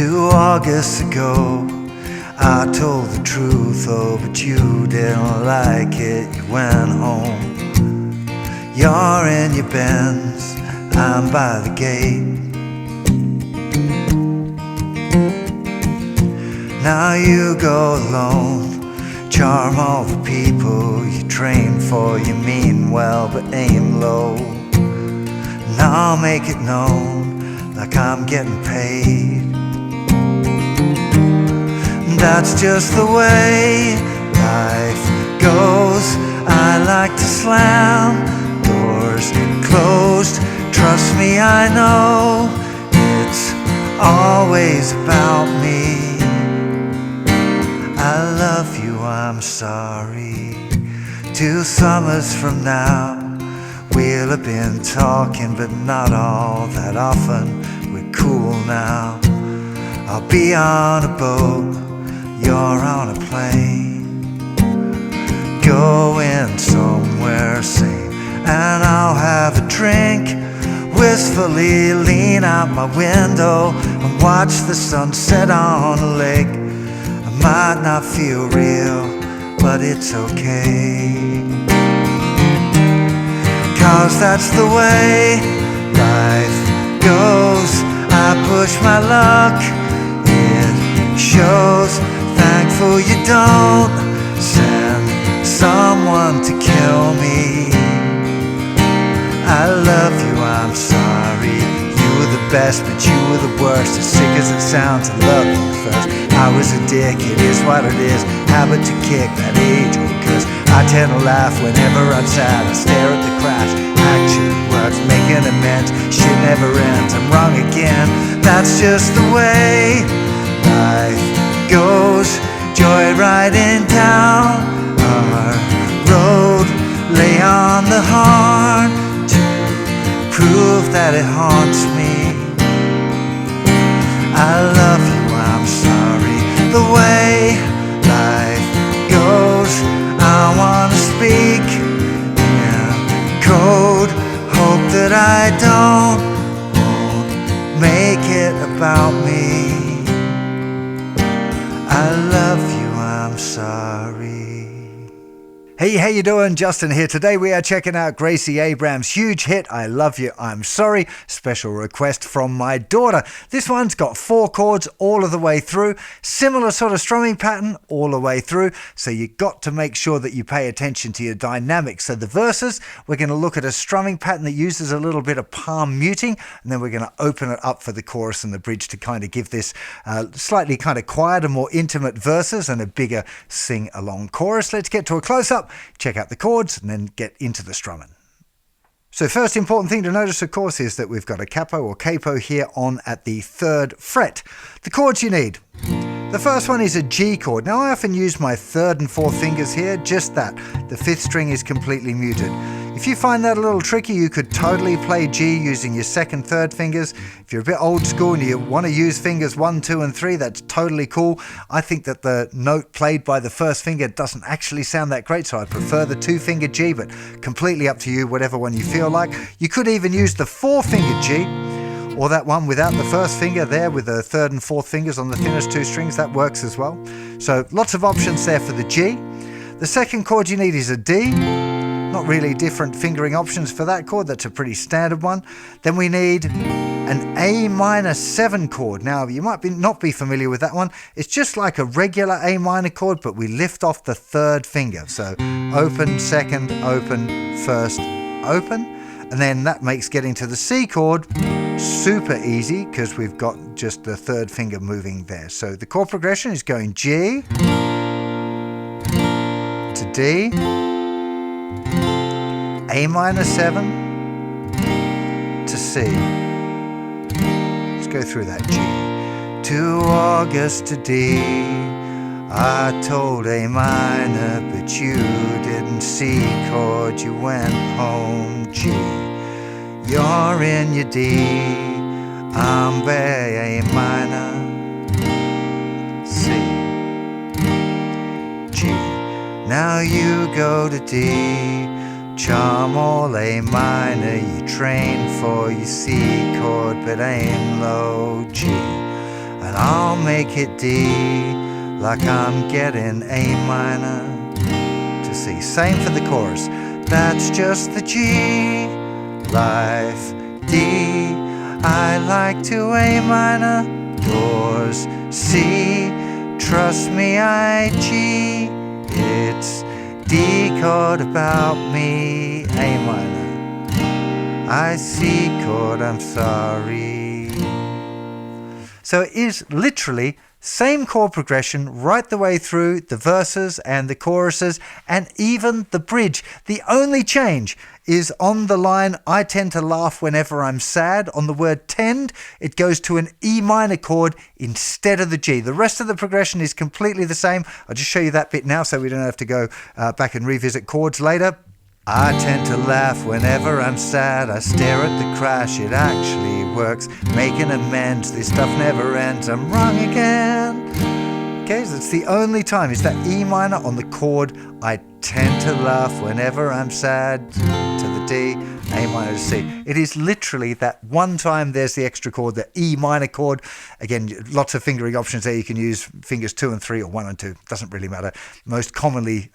August ago, I told the truth, oh, but you didn't like it, you went home. You're in your Benz, I'm by the gate. Now you go alone, charm all the people you train for. You mean well but aim low, and I'll make it known like I'm getting paid. That's just the way life goes. I like to slam doors closed. Trust me, I know it's always about me. I love you, I'm sorry. 2 summers from now, we'll have been talking, but not all that often. We're cool now. I'll be on a boat, you're on a plane, going somewhere sane. And I'll have a drink, wistfully lean out my window and watch the sunset on a lake. I might not feel real, but it's okay, 'cause that's the way life goes. I push my luck, it shows. Thankful you don't send someone to kill me. I love you, I'm sorry. You were the best, but you were the worst. As sick as it sounds, I loved you first. I was a dick, it is what it is. Habit to kick that age old curse. I tend to laugh whenever I'm sad. I stare at the crash, actually works, making amends. Shit never ends, I'm wrong again. That's just the way life goes. Joyriding down our road, lay on the horn to prove that it haunts me. I love you, I'm sorry. The way life goes, I wanna speak in code. Hope that I won't make it about me. I love you, I'm sorry. Hey, how you doing? Justin here. Today we are checking out Gracie Abrams' huge hit, I Love You, I'm Sorry. Special request from my daughter. This one's got 4 chords all of the way through. Similar sort of strumming pattern all the way through. So you got to make sure that you pay attention to your dynamics. So the verses, we're going to look at a strumming pattern that uses a little bit of palm muting. And then we're going to open it up for the chorus and the bridge to kind of give this slightly kind of quieter, more intimate verses and a bigger sing-along chorus. Let's get to a close-up. Check out the chords and then get into the strumming. So first important thing to notice, of course, is that we've got a capo or capo here on at the 3rd fret. The chords you need. The first one is a G chord. Now I often use my 3rd and 4th fingers here, just that. The 5th string is completely muted. If you find that a little tricky, you could totally play G using your 2nd, 3rd fingers. If you're a bit old school and you want to use fingers 1, 2 and 3, that's totally cool. I think that the note played by the 1st finger doesn't actually sound that great, so I prefer the 2-finger G, but completely up to you, whatever one you feel like. You could even use the 4-finger G, or that one without the 1st finger there with the 3rd and 4th fingers on the thinnest 2 strings. That works as well. So lots of options there for the G. The second chord you need is a D. Not really different fingering options for that chord. That's a pretty standard one. Then we need an A minor 7 chord. Now you might not be familiar with that one. It's just like a regular A minor chord, but we lift off the 3rd finger. So open, 2nd, open, 1st, open. And then that makes getting to the C chord super easy because we've got just the 3rd finger moving there. So the chord progression is going G to D, A minor 7 to C. Let's go through that G. 2 August to D. I told A minor, but you didn't see chord. You went home G. You're in your D. I'm A minor C G. Now you go to D. Charm all A minor, you train for your C chord, but aim low G. And I'll I'll make it D, like I'm getting A minor to C. Same for the chorus. That's just the G, life D. I like to A minor, yours C. Trust me, I G. It's D chord about me, A minor. I C chord, I'm sorry. So it is literally same chord progression right the way through the verses and the choruses and even the bridge. The only change is on the line, I tend to laugh whenever I'm sad. On the word tend, it goes to an E minor chord instead of the G. The rest of the progression is completely the same. I'll just show you that bit now so we don't have to go back and revisit chords later. I tend to laugh whenever I'm sad. I stare at the crash, it actually works. Making amends, this stuff never ends. I'm wrong again. Okay, so it's the only time. It's that E minor on the chord. I tend to laugh whenever I'm sad, to the D, A minor to C. It is literally that one time there's the extra chord, the E minor chord. Again, lots of fingering options there. You can use fingers 2 and 3 or 1 and 2. Doesn't really matter. Most commonly,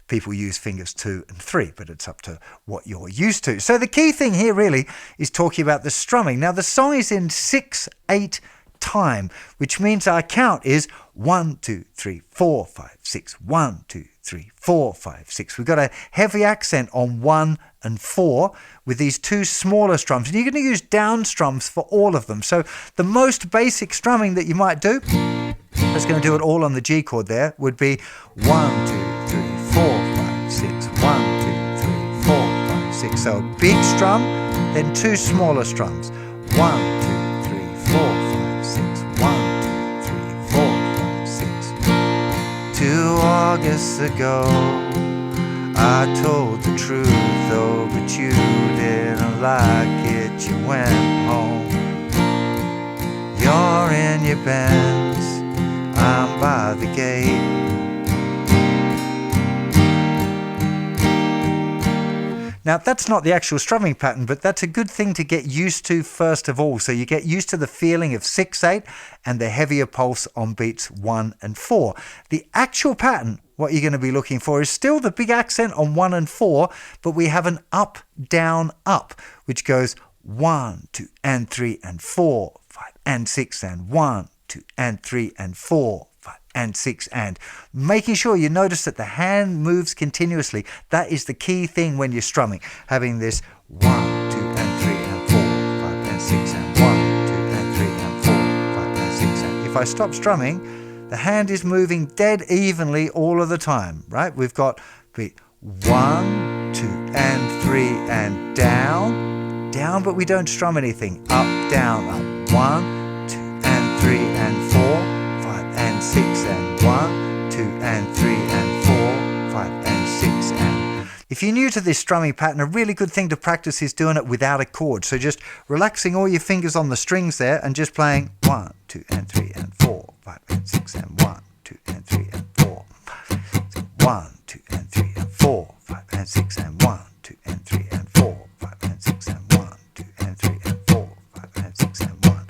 people use fingers 2 and 3, but it's up to what you're used to. So the key thing here really is talking about the strumming. Now, the song is in 6/8 time, which means our count is 1, 2, 3, 4, 5, 6. 1, 2, 3, 4, 5, 6. We've got a heavy accent on 1 and 4 with these two smaller strums. And you're going to use down strums for all of them. So the most basic strumming that you might do, that's going to do it all on the G chord there, would be 1, 2, 3, 4, 5, 6. 1, 2, 3, 4, 5, 6. So a big strum, then two smaller strums. 1, 2, 3, 4, 5, 6. 1, 2, 3, 4, 5, 6. 2 August ago, I told the truth, though, but you didn't like it. You went home. You're in your Benz, I'm by the gate. Now, that's not the actual strumming pattern, but that's a good thing to get used to first of all. So you get used to the feeling of 6/8 and the heavier pulse on beats 1 and 4. The actual pattern, what you're going to be looking for, is still the big accent on 1 and 4, but we have an up, down, up, which goes 1, 2, and 3, and 4, 5, and 6, and 1, 2, and 3, and 4, 5, and 6, and making sure you notice that the hand moves continuously. That is the key thing when you're strumming, having this 1, 2, and 3, and 4, 5, and 6, and 1, 2, and 3, and 4, 5, and 6, and if I stop strumming, the hand is moving dead evenly all of the time, right? We've got beat 1, 2, and 3, and down, down, but we don't strum anything. Up, down, up. 1, 2, and 3, and 4, 5, and 6, and 1, 2, and 3, and 4, 5, and 6, and... If you're new to this strumming pattern, a really good thing to practice is doing it without a chord. So just relaxing all your fingers on the strings there and just playing 1, 2, and 3, and 4, 5, and 6, and 1, 2, and 3, and 4, 1, 2, and 3, and 4, 5, and 6, and 1, 2, and 3, and 4, 5, and 6, and 1, 2, and 3, and 4, 5, and 6, and 1.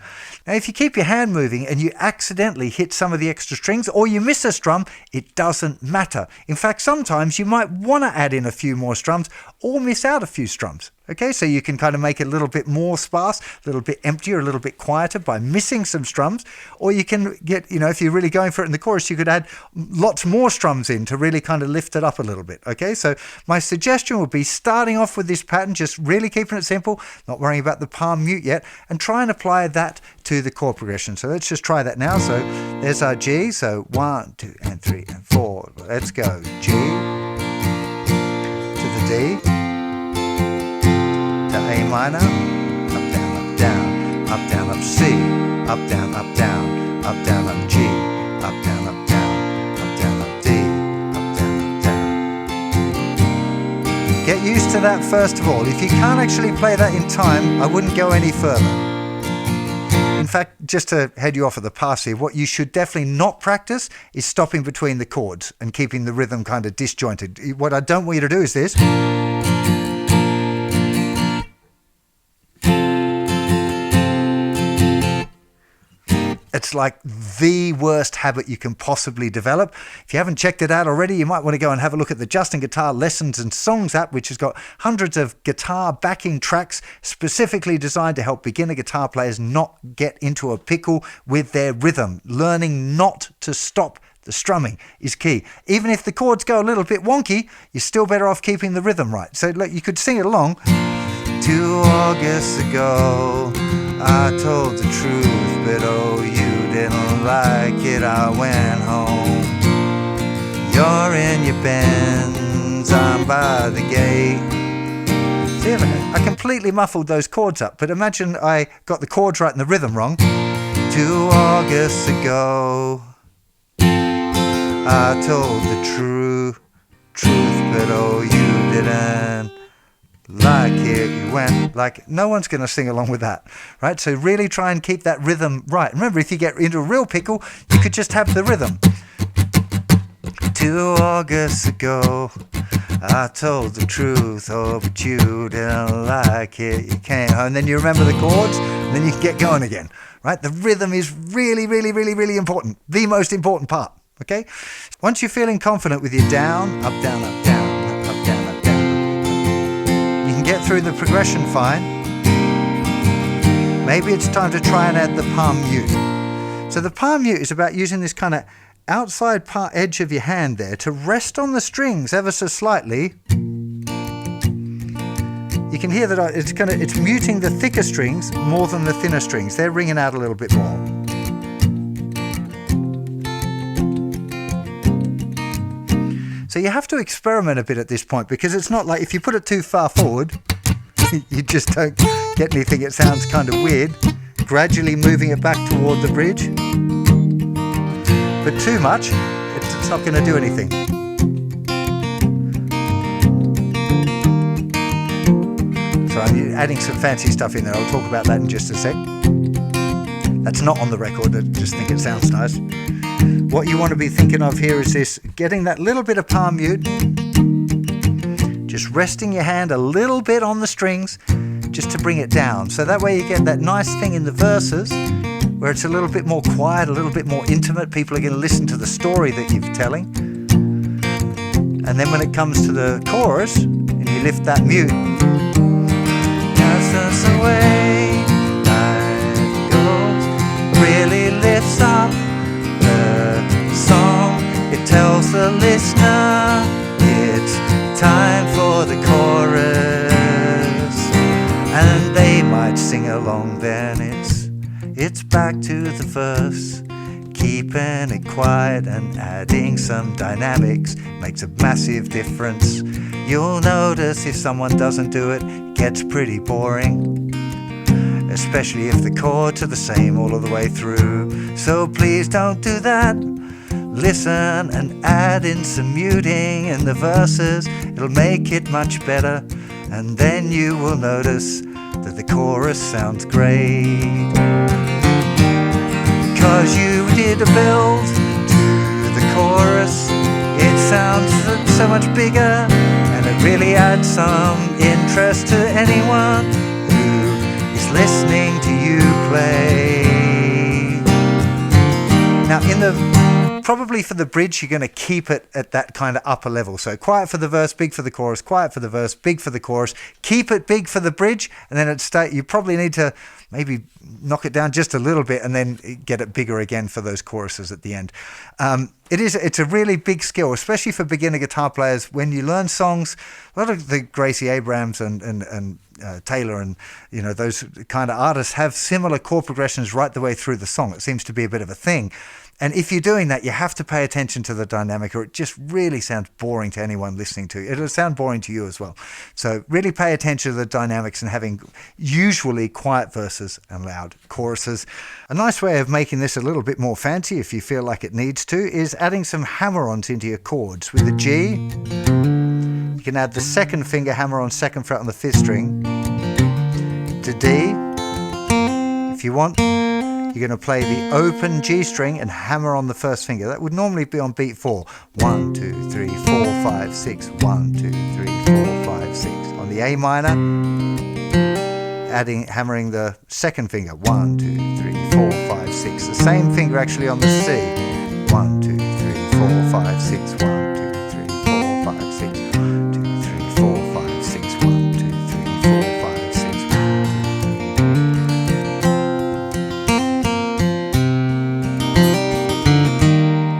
Now, if you keep your hand moving and you accidentally hit some of the extra strings or you miss a strum, it doesn't matter. In fact, sometimes you might want to add in a few more strums or miss out a few strums. Okay, so you can kind of make it a little bit more sparse, a little bit emptier, a little bit quieter by missing some strums. Or you can get, if you're really going for it in the chorus, you could add lots more strums in to really kind of lift it up a little bit. Okay, so my suggestion would be starting off with this pattern, just really keeping it simple, not worrying about the palm mute yet, and try and apply that to the chord progression. So let's just try that now. So there's our G. So 1, 2, and 3, and 4. Let's go. G to the D. To A minor, up, down, up, down, up, down, up, C, up, down, up, down, up, down, up, G, up, down, up, down, up, down, up, D, up, down, up, down. Get used to that first of all. If you can't actually play that in time, I wouldn't go any further. In fact, just to head you off at the pass here, what you should definitely not practice is stopping between the chords and keeping the rhythm kind of disjointed. What I don't want you to do is this. It's like the worst habit you can possibly develop. If you haven't checked it out already, you might want to go and have a look at the JustinGuitar Lessons and Songs app, which has got hundreds of guitar backing tracks specifically designed to help beginner guitar players not get into a pickle with their rhythm. Learning not to stop the strumming is key. Even if the chords go a little bit wonky, you're still better off keeping the rhythm right. So look, you could sing it along. 2 August ago, I told the truth, but oh, you didn't like it. I went home. You're in your Benz, I'm by the gate. See, I completely muffled those chords up, but imagine I got the chords right and the rhythm wrong. 2 August ago, I told the truth, but oh, you didn't like it. You went like, no one's going to sing along with that, right? So really try and keep that rhythm right. Remember, if you get into a real pickle, you could just have the rhythm. 2 August ago, I told the truth, oh, but you didn't like it. You came home, and then you remember the chords, and then you can get going again, right? The rhythm is really, really, really, really important. The most important part, okay? Once you're feeling confident with your down, up, down, up, down, up, down, up, down, you can get through the progression fine. Maybe it's time to try and add the palm mute. So the palm mute is about using this kind of outside part edge of your hand there to rest on the strings ever so slightly. You can hear that it's muting the thicker strings more than the thinner strings. They're ringing out a little bit more. So you have to experiment a bit at this point, because it's not like if you put it too far forward, you just don't get anything. It sounds kind of weird. Gradually moving it back toward the bridge. But too much, it's not going to do anything. So I'm adding some fancy stuff in there. I'll talk about that in just a sec. That's not on the record, I just think it sounds nice. What you want to be thinking of here is this, getting that little bit of palm mute, just resting your hand a little bit on the strings, just to bring it down. So that way you get that nice thing in the verses, where it's a little bit more quiet, a little bit more intimate. People are going to listen to the story that you're telling. And then when it comes to the chorus, and you lift that mute, that's the way life goes, really lifts up the song. It tells the listener it's time for the chorus, and they might sing along. Then it's back to the verse. Keeping it quiet and adding some dynamics makes a massive difference. You'll notice if someone doesn't do it, it gets pretty boring, especially if the chords are the same all of the way through. So please don't do that. Listen and add in some muting in the verses. It'll make it much better, and then you will notice that the chorus sounds great. Because you did a build to the chorus, it sounds so much bigger, and it really adds some interest to anyone who is listening to you play. Now probably for the bridge, you're going to keep it at that kind of upper level. So quiet for the verse, big for the chorus, quiet for the verse, big for the chorus. Keep it big for the bridge, and then you probably need to maybe knock it down just a little bit and then get it bigger again for those choruses at the end. It's a really big skill, especially for beginner guitar players. When you learn songs, a lot of the Gracie Abrams and Taylor and those kind of artists have similar chord progressions right the way through the song. It seems to be a bit of a thing. And if you're doing that, you have to pay attention to the dynamic, or it just really sounds boring to anyone listening to it. It'll sound boring to you as well. So really pay attention to the dynamics and having usually quiet verses and loud choruses. A nice way of making this a little bit more fancy, if you feel like it needs to, is adding some hammer-ons into your chords. With the G, you can add the second finger hammer-on second fret on the 5th string. To D, if you want, you're going to play the open G string and hammer on the 1st finger. That would normally be on beat 4. 1, 2, 3, 4, 5, 6. 1, 2, 3, 4, 5, 6. On the A minor, hammering the 2nd finger. 1, 2, 3, 4, 5, 5, 6. The same finger actually on the C. 1, 2, 3, 4, 5, 6. 1, 2, 3, 4, 5, 6. 1, 2, 3, 4, 5, 6. 1, 2, 3, 4, 5,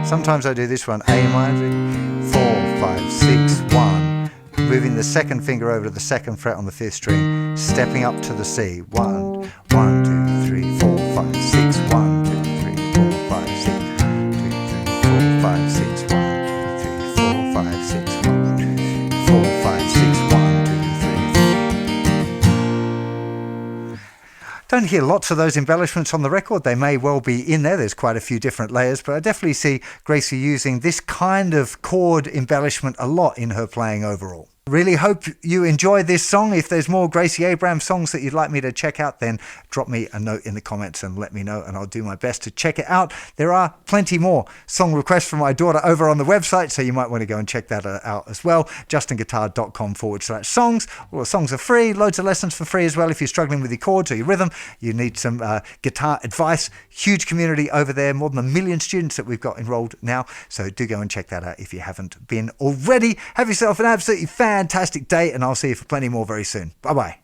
6. Sometimes I do this one, A minor, 4, 5, 6, 1. Moving the second finger over to the second fret on the 5th string, stepping up to the C. 1, 1, 2, 3, 4, 5, 6. 1, 2, 3, 4, 5, 6. 1, 2, 3, 4, 5, 6. 1, 2, 3, 4, 5, 6. 1, 2, 3, 4, 5, 6. 1, 2, 3. Don't hear lots of those embellishments on the record. They may well be in there. There's quite a few different layers, but I definitely see Gracie using this kind of chord embellishment a lot in her playing overall. Really hope you enjoy this song. If there's more Gracie Abrams songs that you'd like me to check out, then drop me a note in the comments and let me know, and I'll do my best to check it out. There are plenty more song requests from my daughter over on the website, so you might want to go and check that out as well. JustinGuitar.com/songs. All the songs are free, loads of lessons for free as well. If you're struggling with your chords or your rhythm, you need some guitar advice. Huge community over there, more than 1 million students that we've got enrolled now, so do go and check that out if you haven't been already. Have yourself an absolutely fantastic day, and I'll see you for plenty more very soon. Bye-bye.